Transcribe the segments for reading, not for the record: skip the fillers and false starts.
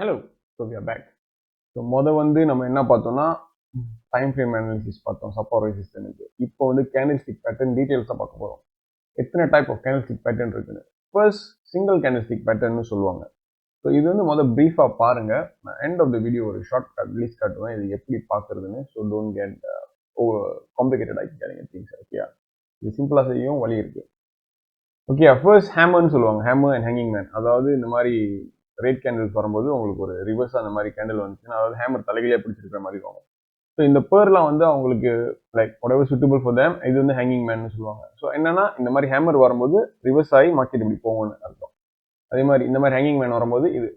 Hello. So we are back. So வந்து நம்ம என்ன பார்த்தோம்னா டைம் ஃப்ரேம் அனாலிசிஸ் பார்த்தோம், சப்போர்ட் ரெசிஸ்டன்ஸ். இப்போ வந்து கேண்டில்ஸ்டிக் பேட்டர்ன் டீட்டெயில்ஸாக பார்க்க போகிறோம். எத்தனை டைப் ஆஃப் கேண்டில்ஸ்டிக் பேட்டர்ன் இருக்குன்னு. ஃபர்ஸ்ட் சிங்கிள் கேண்டில்ஸ்டிக் பேட்டர்ன்னு சொல்லுவாங்க. ஸோ இது வந்து ப்ரீஃபாக பாருங்க. நான் எண்ட் ஆஃப் த வீடியோ ஒரு ஷார்ட் கட் லிஸ்ட் காட்டுவேன் இது எப்படி பார்க்குறதுன்னு. ஸோ டோன்ட் கெட் காம்ப்ளிகேட்டட் ஆகிக்காதீங்க திங்ஸ். ஓகே, இது சிம்பிளாக செய்யும் வழி இருக்கு. ஓகே, ஃபர்ஸ்ட் ஹேமர்னு சொல்லுவாங்க. Hammer and hanging man. அதாவது இந்த மாதிரி ரேட் கேண்டில்ஸ் வரும்போது உங்களுக்கு ஒரு ரிவர்ஸ் அந்த மாதிரி கேண்டில் வந்துச்சுன்னா, அதாவது ஹேமர் தலைகளையே பிடிச்சிருக்கிற மாதிரி இருக்கும். ஸோ இந்த பேர்லாம் வந்து அவங்களுக்கு like whatever suitable for them, இது வந்து ஹேங்கிங் மேன் சொல்லுவாங்க. ஸோ என்னன்னா இந்த மாதிரி ஹேமர் வரும்போது ரிவர்ஸ் ஆகி மார்க்கெட் இப்படி போகும்னு அர்த்தம். அதே மாதிரி இந்த மாதிரி ஹேங்கிங் மேன் வரும்போது இது.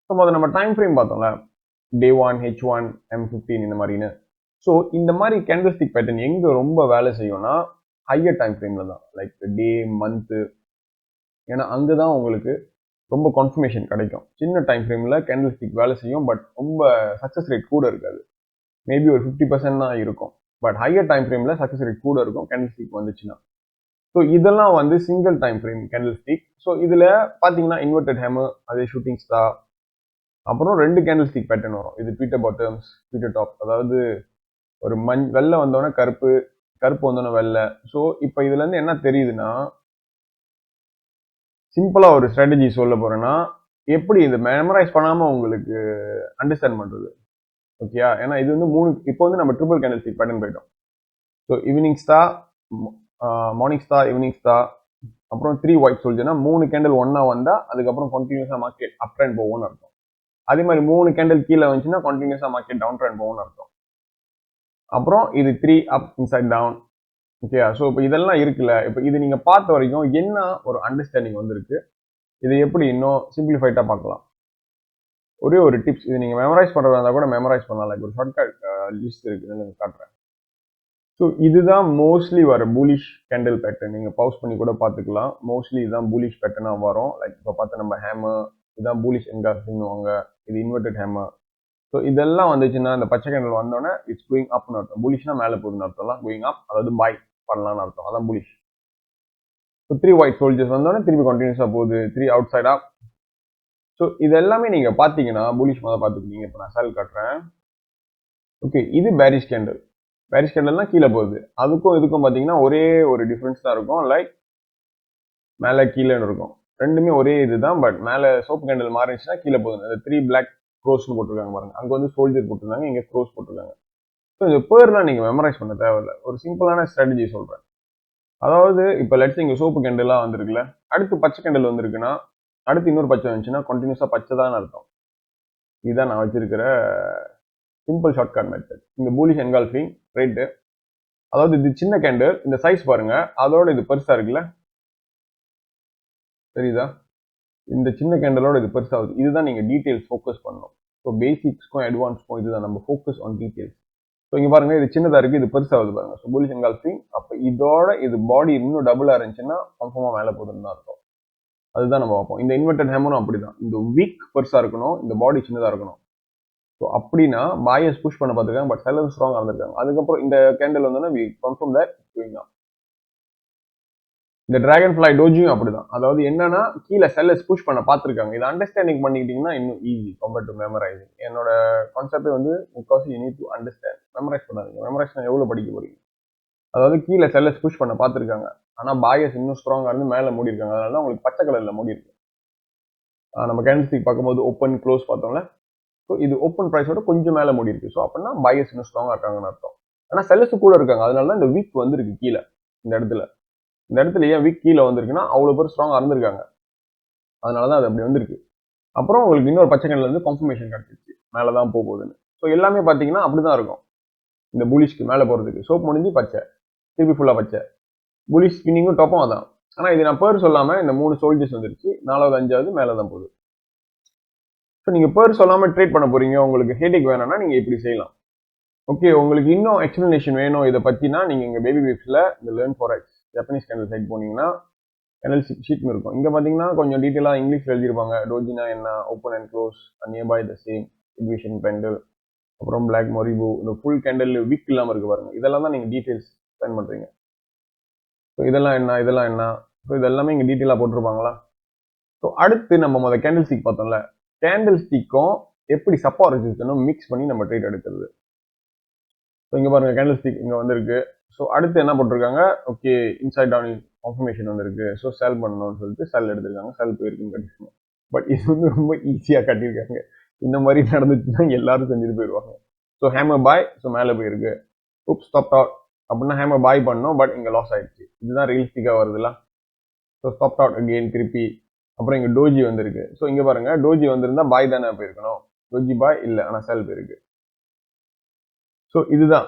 ஸோ நம்ம டைம் ஃப்ரேம் பார்த்தோம்ல, டே 1, H1, M15 இந்த மாதிரின்னு. ஸோ இந்த மாதிரி கேண்டில்ஸ்டிக் பேட்டர்ன் எங்க ரொம்ப வேலை செய்யும்னா ஹையர் டைம் ஃப்ரேம்ல தான், லைக் டே, மந்த்து. ஏன்னா அங்கதான் உங்களுக்கு ரொம்ப கன்ஃபர்மேஷன் கிடைக்கும். சின்ன டைம் ஃப்ரேம்ல கேண்டில்ஸ்டிக் வேலை செய்யும், பட் ரொம்ப சக்சஸ் ரேட் கூட இருக்காது. மேபி ஒரு 50% தான் இருக்கும். பட் ஹையர் டைம் ஃப்ரேம்ல சக்சஸ் ரேட் கூட இருக்கும் கேண்டில்ஸ்டிக் வந்துச்சுன்னா. ஸோ இதெல்லாம் வந்து single time frame candlestick. So இதுல பாத்தீங்கன்னா இன்வெர்டட் ஹேமர், அதே ஷூட்டிங் ஸ்டார், அப்புறம் 2 கேண்டில்ஸ்டிக் பேட்டர்ன் வரும். இது பீட்டர் பாட்டம்ஸ், பீட்டர் டாப். அதாவது ஒரு வெள்ளை வந்தோடனே கருப்பு, கருப்பு வந்தோடனே வெள்ளை. ஸோ இப்போ இதுல இருந்து என்ன தெரியுதுன்னா, சிம்பிளா ஒரு ஸ்ட்ராட்டஜி சொல்ல போறேன்னா, எப்படி இந்த மெமரைஸ் பண்ணாம உங்களுக்கு அண்டர்ஸ்டாண்ட் பண்றது. ஓகேயா? ஏன்னா இது வந்து 3, இப்போ வந்து நம்ம ட்ரிபிள் கேண்டில்ஸ்டிக் பேட்டர்ன் போயிட்டோம். So evening star, morning star, evening star, அப்புறம் 3 ஒயிட் சோல்ஜர்னா 3 கேண்டில் ஒன்னா வந்தா அதுக்கப்புறம் கண்டினியூஸா மார்க்கெட் அப் ட்ரெண்ட் போகும்னு அர்த்தம். அதே மாதிரி 3 கேண்டில் கீழே வந்துச்சுன்னா கண்டினியூஸா மார்க்கெட் டவுன் ட்ரெண்ட் போகும்னு அர்த்தம். அப்புறம் இது 3 அப் இன்சைட் டவுன். ஓகேயா? ஸோ இப்போ இதெல்லாம் இருக்குல்ல, இப்போ இது நீங்க பார்த்த வரைக்கும் என்ன ஒரு அண்டர்ஸ்டாண்டிங் வந்திருக்கு. இது எப்படி இன்னும் சிம்பிளிஃபைட்டா பார்க்கலாம். ஒரே ஒரு டிப்ஸ், இது நீங்க மெமரைஸ் பண்றதா இருந்தா கூட மெமரைஸ் பண்ணலாம். லைக் ஒரு ஷார்ட்கட் லிஸ்ட் இருக்கு, காட்டுறேன். ஸோ இதுதான் மோஸ்ட்லி வர பூலிஷ் கேண்டில் பேட்டர்ன். நீங்க பவுஸ் பண்ணி கூட பார்த்துக்கலாம். மோஸ்ட்லி இதுதான் பூலிஷ் பேட்டர்னா வரும். லைக் இப்போ பார்த்து நம்ம ஹேமர், இதுதான் பூலிஷ் என்காஸ்வாங்க, இது இன்வெர்டட் ஹேமர். ஸோ இதெல்லாம் வந்துச்சுன்னா இந்த பச்சை கேண்டில் வந்தோடனே இட்ஸ் கோயிங் அப்னு அர்த்தம். பூலிஷ்னா மேலே போகுதுன்னு அர்த்தம்லாம். கோயிங் அப், அதாவது பாய் பண்ணலாம்னு அர்த்தம். அதான் பூலிஷ். ஸோ 3 ஒயிட் சோல்ஜர்ஸ் வந்தோடனே திருப்பி கண்டினியூஸா போகுது. 3 அவுட் சைட் அப். ஸோ இது எல்லாமே நீங்க பாத்தீங்கன்னா பூலிஷ் மாதிரி பார்த்துக்கிட்டீங்க. இப்போ நான் சேல் காட்டுறேன். ஓகே, இது பேரிஷ் கேண்டில். பேரிஷ் கேண்டில்னா கீழே போகுது. அதுக்கும் இதுக்கும் பாத்தீங்கன்னா ஒரே ஒரு டிஃபரன்ஸ் தான் இருக்கும். லைக் மேலே கீழேன்னு இருக்கும். ரெண்டுமே ஒரே இதுதான். பட் மேலே சோப்பு கேண்டில் மாறிச்சுன்னா கீழே போகுது. அந்த 3 பிளாக் க்ரோஸ்னு போட்டிருக்காங்க பாருங்க. அங்க வந்து சோல்ஜர் போட்டிருந்தாங்க, இங்க க்ரோஸ் போட்டிருக்காங்க. ஸோ இந்த பேர்லாம் நீங்க மெமரைஸ் பண்ண தேவையில்லை. ஒரு சிம்பிளான ஸ்ட்ராட்டஜி சொல்றேன். அதாவது இப்போ லெட்ஸ் இங்க சோப்பு கேண்டில்லாம் வந்திருக்குல்ல, அடுத்து பச்சை கேண்டில் வந்திருக்குன்னா, அடுத்து இன்னொரு பச்சை வந்துச்சுன்னா கண்டினியூஸா பச்சை தான் அர்த்தம். இதுதான் நான் வச்சிருக்கிற சிம்பிள் ஷார்ட்கட் மெத்தட். இந்த பூலிஷ் என்கால்ஃபிங் ரேட்டு, அதாவது இது சின்ன கேண்டில், இந்த சைஸ் பாருங்க, அதோட இது பெருசா இருக்குல்ல, தெரியுதா? இந்த சின்ன கேண்டலோட இது பெருசாகுது. இதுதான் நீங்க டீடைல்ஸ் ஃபோக்கஸ் பண்ணணும். ஸோ பேசிக்ஸ்க்கும் அட்வான்ஸ்க்கும் இதுதான் நம்ம ஃபோக்கஸ் ஆன் டீடைல்ஸ். ஸோ இங்க பாருங்க, இது சின்னதா இருக்கு, இது பெருசாகுது பாருங்க. So bullish engulfing. அப்போ இதோட இது பாடி இன்னும் டபுளா இருந்துச்சுன்னா கன்ஃபார்மா மேலே போகுதுன்னு தான் இருக்கும். அதுதான் நம்ம பார்ப்போம். இந்த இன்வெர்டட் ஹேமரும் அப்படிதான். இந்த வீக் பெருசா இருக்கணும், இந்த பாடி சின்னதா இருக்கணும். ஸோ அப்படின்னா பாயஸ் புஷ் பண்ண பார்த்துருக்காங்க, பட் செல்லர் ஸ்ட்ராங்கா இருந்திருக்காங்க. அதுக்கப்புறம் இந்த கேண்டில் வந்தோன்னா we confirm that going up. இந்த டிராகன் ஃபிளை டோஜியும் அப்படிதான். அதாவது என்னன்னா கீழே செல்லர்ஸ் புஷ் பண்ண பார்த்துருக்காங்க. இதை அண்டர்ஸ்டாண்டிங் பண்ணிக்கிட்டீங்கன்னா இன்னும் ஈஸி கம்பேர்ட் டு மெமரைசிங். என்னோட கான்செப்ட் வந்து because you need to understand. Memorise பண்ணாதீங்க. மெமரைஸ் எவ்வளவு படிக்க போறீங்க. அதாவது கீழே செல்லர்ஸ் புஷ் பண்ண பார்த்துருக்காங்க, ஆனா பாயஸ் இன்னும் ஸ்ட்ராங்கா இருந்து மேலே மூடி இருக்காங்க. அதனால தான் உங்களுக்கு பச்சை கலர்ல மூடி இருக்கு. நம்ம கேண்டில்ஸ்டிக் பார்க்கும்போது ஓப்பன் க்ளோஸ் பார்த்தோம்ல. ஸோ இது ஓப்பன் ப்ரைஸோட கொஞ்சம் மேலே மூடி இருக்கு. ஸோ அப்படின்னா பாயஸ் இன்னும் ஸ்ட்ராங்கா இருக்காங்கன்னு அர்த்தம். ஆனா செல்லர்ஸ் கூட இருக்காங்க. அதனால தான் இந்த வீக் வந்துருக்கு கீழே. இந்த இடத்துல ஏன் வீக் கீழே வந்திருக்குன்னா அவ்வளவு பேர் ஸ்ட்ராங்கா இருந்திருக்காங்க. அதனாலதான் அது அப்படி வந்திருக்கு. அப்புறம் உங்களுக்கு இன்னொரு பச்சை கேண்டில் வந்து கன்ஃபர்மேஷன் கிடைச்சிருச்சு மேலதான் போகுதுன்னு. ஸோ எல்லாமே பாத்தீங்கன்னா அப்படிதான் இருக்கும். இந்த புலிஷ்க்கு மேல போறதுக்கு சோப் முடிஞ்சு பச்சை, திருப்பி ஃபுல்லா பச்சை. புலிஷ் ஸ்பின்னிங்கும் டாப்பும் அதான். ஆனா இது நான் பேர் சொல்லாம இந்த 3 சோல்ஜர்ஸ் வந்துருச்சு. 4வது 5வது மேலதான் போகுது. ஸோ நீங்க பேர் சொல்லாம ட்ரேட் பண்ண போறீங்க, உங்களுக்கு ஹெடேக் வேணும்னா நீங்க இப்படி செய்யலாம். ஓகே, உங்களுக்கு இன்னும் எக்ஸ்பிளனேஷன் வேணும் இதை பத்தினா நீங்க இங்க பேபி வீப்ஸ்ல இந்த learn forex Japanese candle site போனீங்கன்னா கேண்டில் ஷீட்னு இருக்கும். இங்க பாத்தீங்கன்னா கொஞ்சம் டீட்டெயிலா இங்கிலீஷ்ல எழுதிருப்பாங்க. டோஜினா என்ன, open and close, nearby the same, இன்விஷன் பெண்டல், அப்புறம் பிளாக் மொரிபோ, இந்த ஃபுல் கேண்டில் வீக் இல்லாம இருக்கு பாருங்க. இதெல்லாம் தான் நீங்க டீடைல்ஸ் ஸ்பெண்ட் பண்றீங்க. ஸோ இதெல்லாம் என்ன, இதெல்லாம் என்ன, ஸோ இதெல்லாமே இங்க டீட்டெயிலா போட்டிருப்பாங்களா. ஸோ அடுத்து நம்ம கேண்டில் ஸ்டிக் பார்த்தோம்ல, கேண்டில் ஸ்டிக்கும் எப்படி சப்போர்ட் ரெசிஸ்டனும் மிக்ஸ் பண்ணி நம்ம ட்ரேட் எடுக்கிறது. ஸோ இங்கே பாருங்க கேண்டில் ஸ்டிக் இங்கே வந்திருக்கு. ஸோ அடுத்து என்ன போட்டிருக்காங்க, ஓகே இன்சைட் டவுன் கன்ஃபர்மேஷன் வந்திருக்கு. ஸோ செல் பண்ணணும்னு சொல்லிட்டு செல் எடுத்திருக்காங்க, செல் போயிருக்குன்னு கட்டிருக்காங்க. பட் இது வந்து ரொம்ப ஈஸியாக கட்டியிருக்காங்க. இந்த மாதிரி நடந்துச்சுன்னா எல்லாரும் செஞ்சுட்டு போயிடுவாங்க. ஸோ ஹேமர் பாய், ஸோ மேலே போயிருக்கு. உப்ஸ் ஸ்டாப் அவுட் அப்படின்னா ஹேமர் பாய் பண்ணோம், பட் இங்கே லாஸ் ஆயிடுச்சு. இதுதான் ரியலிஸ்டிக்காக வருதுல்ல. ஸோ ஸ்டாப் அவுட் அகெயின் திருப்பி. அப்புறம் இங்கே டோஜி வந்திருக்கு. ஸோ இங்கே பாருங்க டோஜி வந்திருந்தா பாய் தானே போயிருக்கணும். டோஜி பாய் இல்லை, ஆனால் செல் போயிருக்கு. ஸோ இதுதான்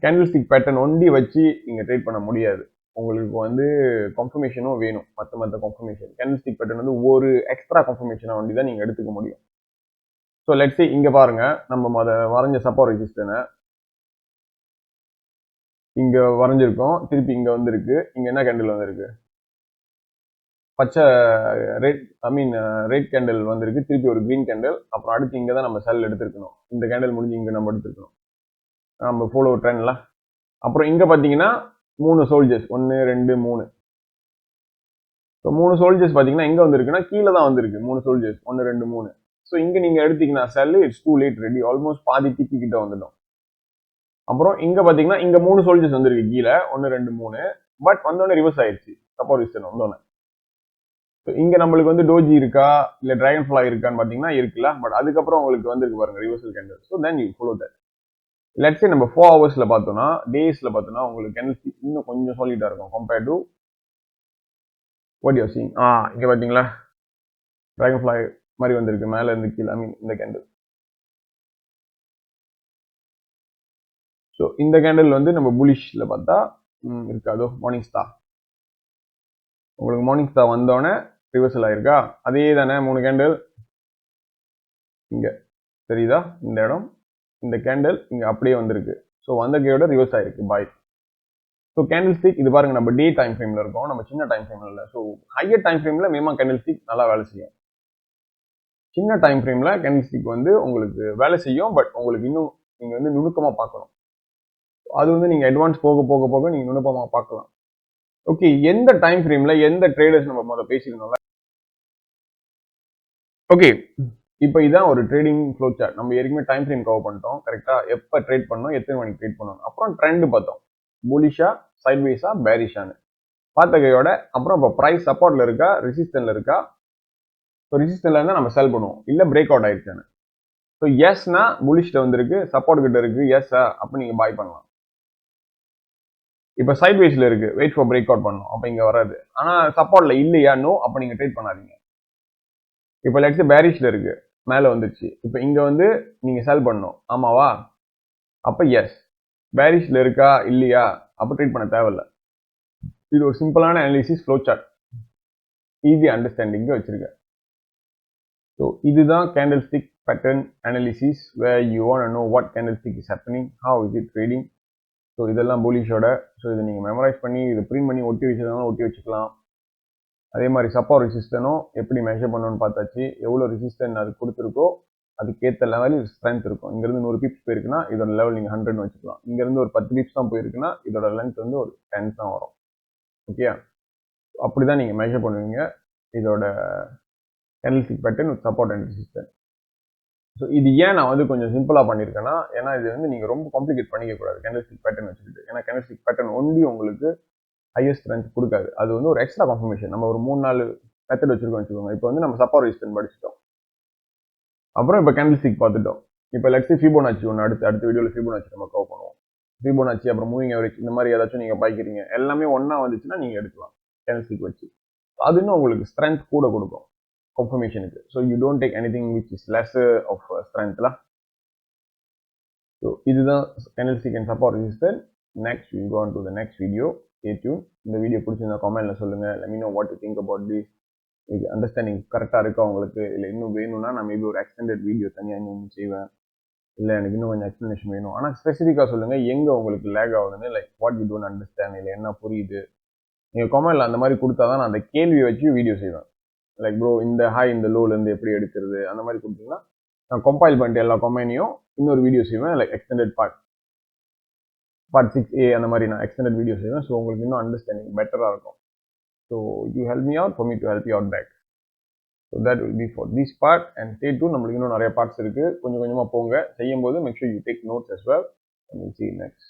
கேண்டில் ஸ்டிக் பேட்டர்ன் ஒண்டி வச்சு நீங்கள் ட்ரேட் பண்ண முடியாது. உங்களுக்கு வந்து கன்ஃபர்மேஷனும் வேணும், மற்ற கன்ஃபர்மேஷன். கேண்டில் ஸ்டிக் பேட்டர்ன் வந்து ஒரு எக்ஸ்ட்ரா கன்ஃபர்மேஷனை ஒண்டி தான் நீங்கள் எடுத்துக்க முடியும். ஸோ லெட்ஸ் சே இங்கே பாருங்க, நம்ம அதை வரைஞ்ச சப்போர்ட் ரெசிஸ்டனை இங்கே வரைஞ்சிருக்கோம். திருப்பி இங்கே வந்திருக்கு. இங்கே என்ன கேண்டில் வந்திருக்கு, பச்சை ரெட், ஐ மீன் ரெட் கேண்டில் வந்திருக்கு. திருப்பி ஒரு கிரீன் கேண்டில். அப்புறம் அடுத்து இங்கே தான் நம்ம செல் எடுத்துருக்கணும். இந்த கேண்டில் முடிஞ்சு இங்கே நம்ம எடுத்துருக்கணும், நம்ம ஃபாலோ ட்ரெண்ட்ல. அப்புறம் இங்கே பார்த்தீங்கன்னா 3 சோல்ஜர்ஸ், 1 2 3. ஸோ 3 சோல்ஜர்ஸ் பார்த்தீங்கன்னா எங்கே வந்திருக்குன்னா கீழே தான் வந்திருக்கு. 3 சோல்ஜர்ஸ் 1 2 3. ஸோ இங்கே நீங்கள் எடுத்தீங்கன்னா sell, it's too late ready, almost பாதி டிப்பி கிட்ட வந்துடும். அப்புறம் இங்கே பார்த்தீங்கன்னா இங்கே 3 சோல்ஜர்ஸ் வந்திருக்கு கீழே, 1 2 3. பட் வந்தோடனே ரிவர்ஸ் ஆயிடுச்சு சப்போர்ட் ரெசிஸ்டன்ஸ் வந்தோடனே. ஸோ இங்கே நம்மளுக்கு வந்து டோஜி இருக்கா இல்லை டிராகன் ஃப்ளை இருக்கான்னு பார்த்தீங்கன்னா இருக்குல்ல. பட் அதுக்கப்புறம் உங்களுக்கு வந்துருக்கு பாருங்க reversal candle. So then you follow that. Let's say நம்ம 4 ஹவர்ஸ்ல பார்த்தோம்னா, டேஸ்ல பார்த்தோம்னா உங்களுக்கு கேண்டில் ஸ்டிக் இன்னும் கொஞ்சம் சாலிடா இருக்கும் compared to what you are seeing. இங்கே பார்த்தீங்களா டிராகன் ஃப்ளை மாதிரி வந்திருக்கு மேலே இருந்து கீழே, ஐ மீன் இந்த கேண்டில். ஸோ இந்த கேண்டில் வந்து நம்ம புலிஷ்ல பார்த்தா இருக்காதோ மார்னிங் ஸ்டார். உங்களுக்கு மார்னிங் ஸ்டார் வந்தோடனே ரிவர்சல் ஆயிருக்கா, அதே தானே 3 கேண்டில் இங்க தெரியுதா, இந்த இடம், இந்த கேண்டில் இங்க அப்படியே வந்திருக்கு. ஸோ வந்த கேயோட ரிவர்ஸ் ஆயிருக்கு பாய். ஸோ கேண்டில் ஸ்டிக் இது பாருங்க, நம்ம டே டைம் ஃப்ரேம்ல இருக்கோம், நம்ம சின்ன டைம் ஃப்ரேம்ல இல்லை. ஸோ ஹையர் டைம் ஃப்ரேம்ல மினிமம் கேண்டில் ஸ்டிக் நல்லா வேலை செய்யும். சின்ன டைம் ஃப்ரேம்ல கேண்டில் ஸ்டிக் வந்து உங்களுக்கு வேலை செய்யும், பட் உங்களுக்கு இன்னும் நீங்க வந்து நுணுக்கமா பார்க்கணும். அது வந்து நீங்க அட்வான்ஸ் போக போக போக நீங்க நுணுக்கமா பார்க்கலாம். ஓகே, எந்த டைம் ஃப்ரேம்ல எந்த ட்ரேடர்ஸ் நம்ம முதல்ல பேசிக்கணும்ல. ஓகே, இப்போ இதான் ஒரு ட்ரேடிங் ஃப்ளோ சார்ட். நம்ம ஏற்கனவே டைம் ஃப்ரேம் கவர் பண்ணிட்டோம் கரெக்டா, எப்போ ட்ரேட் பண்ணோம், எத்தனை மணிக்கு ட்ரேட் பண்ணணும். அப்புறம் ட்ரெண்ட் பார்த்தோம், புலிஷா சைட்வேஸா பேரிஷான்னு பார்த்த கையோட. அப்புறம் இப்போ ப்ரைஸ் சப்போர்ட்ல இருக்கா ரெசிஸ்டன்ட்ல இருக்கா. ஸோ ரெசிஸ்டன்ட்ல இருந்தால் நம்ம செல் பண்ணுவோம், இல்லை பிரேக் அவுட் ஆயிடுச்சான்னு. ஸோ எஸ்னா புலிஷ்ல வந்திருக்கு, சப்போர்ட் கிட்ட இருக்கு, எஸ் அப்போ நீங்க பாய் பண்ணலாம். இப்போ சைட்வேஸ்ல இருக்கு, வெயிட் ஃபார் பிரேக் அவுட் பண்ணணும், அப்போ இங்க வராது. ஆனா சப்போர்ட்ல இல்லையா, நோ, அப்போ நீங்க ட்ரேட் பண்ணாதீங்க. இப்போ லெட்ஸ் பேரிஷ்ல இருக்கு, மேலே வந்துருச்சு, இப்போ இங்க வந்து நீங்க செல் பண்ணணும், ஆமாவா, அப்போ எஸ். பேரிஷ்ல இருக்கா இல்லையா, அப்போ ட்ரேட் பண்ண தேவையில்லை. இது ஒரு சிம்பிளான அனாலிசிஸ் ஃப்ளோ சார்ட், ஈஸி அண்டர்ஸ்டாண்டிங்க்கு வச்சிருக்கேன். ஸோ இதுதான் candle stick pattern analysis, where you want to know what candlestick is happening, how is it trading. So இதெல்லாம் புலிஷோட. ஸோ இதை நீங்கள் மெமரைஸ் பண்ணி இதை பிரிண்ட் பண்ணி ஒட்டி வச்சதுனாலும் ஒட்டி வச்சுக்கலாம். அதே மாதிரி சப்போர்ட் ரெசிஸ்டனும் எப்படி மெஷர் பண்ணணும்னு பார்த்தாச்சு. எவ்வளோ ரெசிஸ்டன் அது கொடுத்துருக்கோ அதுக்கேற்ற லெவலில் ஸ்ட்ரென்த் இருக்கும். இங்கேருந்து 100 பிப்ஸ் போயிருக்குன்னா இதோட லெவல் நீங்கள் 100 வச்சுக்கலாம். இங்கேருந்து ஒரு 10 பிப்ஸ் தான் போயிருக்குன்னா இதோட லென்த் வந்து ஒரு 10 தான் வரும். ஓகே, அப்படி தான் நீங்கள் மெஷர் பண்ணுவீங்க இதோட candle stick pattern with support and resistance. So இது ஏன் நான் வந்து கொஞ்சம் சிம்பிளாக பண்ணியிருக்கேன்னா, ஏன்னா இது வந்து நீங்கள் ரொம்ப காம்ப்ளிகேட் பண்ணிக்கக்கூடாது கேண்டில் ஸ்டிக் பேட்டர்ன் வச்சுக்கிட்டு. ஏன்னா கேண்டில் ஸ்டிக் பேட்டர்ன் ஒன்லி உங்களுக்கு ஹையஸ்ட் ஸ்ட்ரென்த் கொடுக்காது, அது வந்து ஒரு எக்ஸ்ட்ரா கன்ஃபர்மேஷன். நம்ம ஒரு 3-4 மெத்தட் வச்சிருக்கோம் வச்சுக்கோங்க. இப்போ வந்து நம்ம சப்போர்ட் ரெசிஸ்டன்ஸ் படிச்சிட்டோம், அப்புறம் இப்போ கேண்டில் ஸ்டிக் பார்த்துட்டோம். இப்போ லெட்ஸ் ஃபிபோனாச்சி ஒன்று அடுத்த வீடியோவில் ஃபிபோனாச்சி நம்ம கவர் பண்ணுவோம். ஃபிபோனாச்சி அப்புறம் மூவிங் ஆவரேஜ் இந்த மாதிரி ஏதாச்சும் நீங்கள் பாய்க்கிறீங்க, எல்லாமே ஒன்றா வந்துச்சுன்னா நீங்கள் எடுக்கலாம் கேண்டில் ஸ்டிக் வச்சு. அது இன்னும் உங்களுக்கு ஸ்ட்ரென்த் கூட கொடுக்கும் கன்ஃபர்மேஷனுக்கு. So you don't take anything which is less of ஸ்ட்ரென்த்ல. ஸோ இதுதான் candle stick and support resistance. Next we go on to the next video. Stay tune. இந்த வீடியோ பிடிச்சிருந்தா கமெண்ட்ல சொல்லுங்க. Let me know what you think about this. இது understanding கரெக்டாக இருக்கா உங்களுக்கு, இல்லை இன்னும் வேணும்னா நான் மேபி ஒரு எக்ஸ்டெண்டட் வீடியோ தனியாக இன்னும் செய்வேன், இல்லை எனக்கு இன்னும் கொஞ்சம் எக்ஸ்பிளனேஷன் வேணும். ஆனால் ஸ்பெசிஃபிக்காக சொல்லுங்கள் எங்கே உங்களுக்கு லேக் ஆகுதுன்னு, like what you don't understand, இல்லை என்ன புரியுது. நீங்கள் கமெண்ட்ல அந்த மாதிரி கொடுத்தா தான் நான் அந்த கேள்வியை வச்சு வீடியோ செய்வேன். லைக் ப்ரோ இந்த ஹை இந்த லோலேருந்து எப்படி எடுக்கிறது அந்த மாதிரி கொடுத்தீங்கன்னா நான் கம்பைல் பண்ணிட்டு எல்லா கமெண்ட்டையும் இன்னொரு வீடியோ செய்வேன், லைக் எக்ஸ்டெண்டட் பார்ட் 6A அந்த மாதிரி நான் எக்ஸ்டெண்டட் வீடியோ செய்வேன். ஸோ உங்களுக்கு இன்னும் அண்டர்ஸ்டாண்டிங் பெட்டராக இருக்கும். So you help me out, for me to help you out back. So that will be for this part and stay tuned. நம்மளுக்கு இன்னும் நிறைய பார்ட்ஸ் இருக்குது. கொஞ்சம் கொஞ்சமாக போங்க. செய்யும் போது make sure you take notes as well and we'll see you next.